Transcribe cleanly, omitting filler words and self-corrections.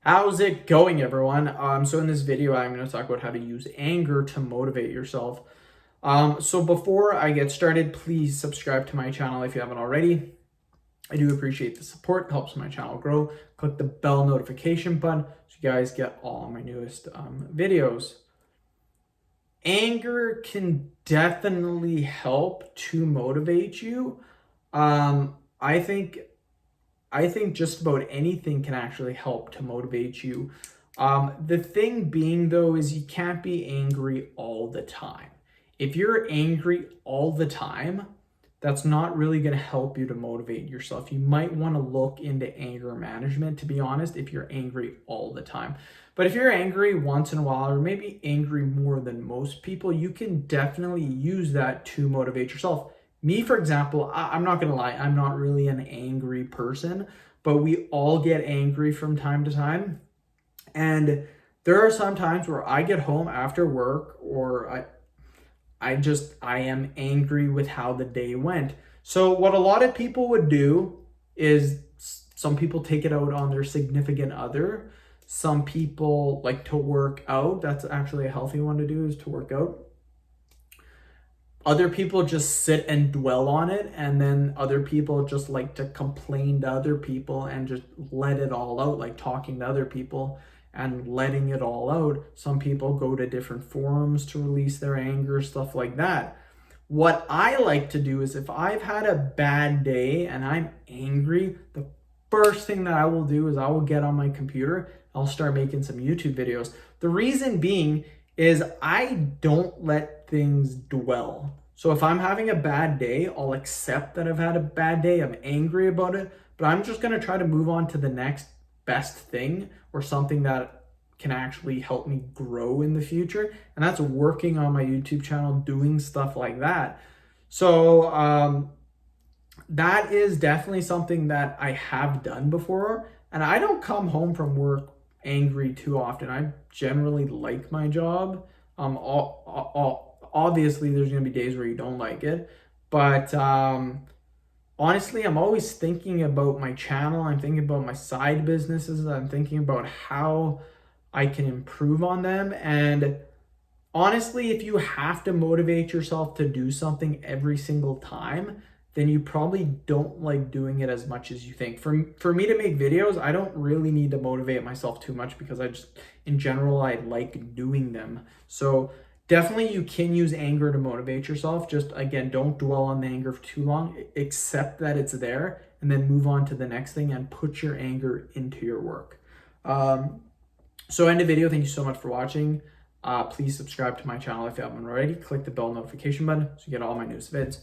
How's it going, everyone? So in this video, I'm going to talk about how to use anger to motivate yourself. So before I get started, please subscribe to my channel if you haven't already. I do appreciate the support. It helps my channel grow. Click the bell notification button so you guys get all my newest videos. Anger can definitely help to motivate you. I think just about anything can actually help to motivate you. The thing being, though, is you can't be angry all the time. If you're angry all the time, that's not really going to help you to motivate yourself. You might want to look into anger management, to be honest, if you're angry all the time. But if you're angry once in a while, or maybe angry more than most people, you can definitely use that to motivate yourself. Me, for example, I'm not going to lie, I'm not really an angry person, but we all get angry from time to time. And there are some times where I get home after work or I am angry with how the day went. So what a lot of people would do is some people take it out on their significant other. Some people like to work out. That's actually a healthy one to do, is to work out. Other people just sit and dwell on it, and then other people just like to complain to other people and just let it all out, like talking to other people and letting it all out. Some people go to different forums to release their anger, stuff like that. What I like to do is if I've had a bad day and I'm angry, the first thing that I will do is I will get on my computer, I'll start making some YouTube videos. The reason being is I don't let things dwell. So if I'm having a bad day, I'll accept that I've had a bad day. I'm angry about it, but I'm just going to try to move on to the next best thing or something that can actually help me grow in the future. And that's working on my YouTube channel, doing stuff like that. So that is definitely something that I have done before. And I don't come home from work angry too often. I generally like my job. Obviously there's going to be days where you don't like it, but honestly, I'm always thinking about my channel. I'm thinking about my side businesses. I'm thinking about how I can improve on them. And honestly, if you have to motivate yourself to do something every single time, then you probably don't like doing it as much as you think. For me to make videos, I don't really need to motivate myself too much because in general, I like doing them. So definitely you can use anger to motivate yourself. Just again, don't dwell on the anger for too long. Accept that it's there and then move on to the next thing and put your anger into your work. So end the video. Thank you so much for watching. Please subscribe to my channel if you haven't already. Click the bell notification button so you get all my newest vids.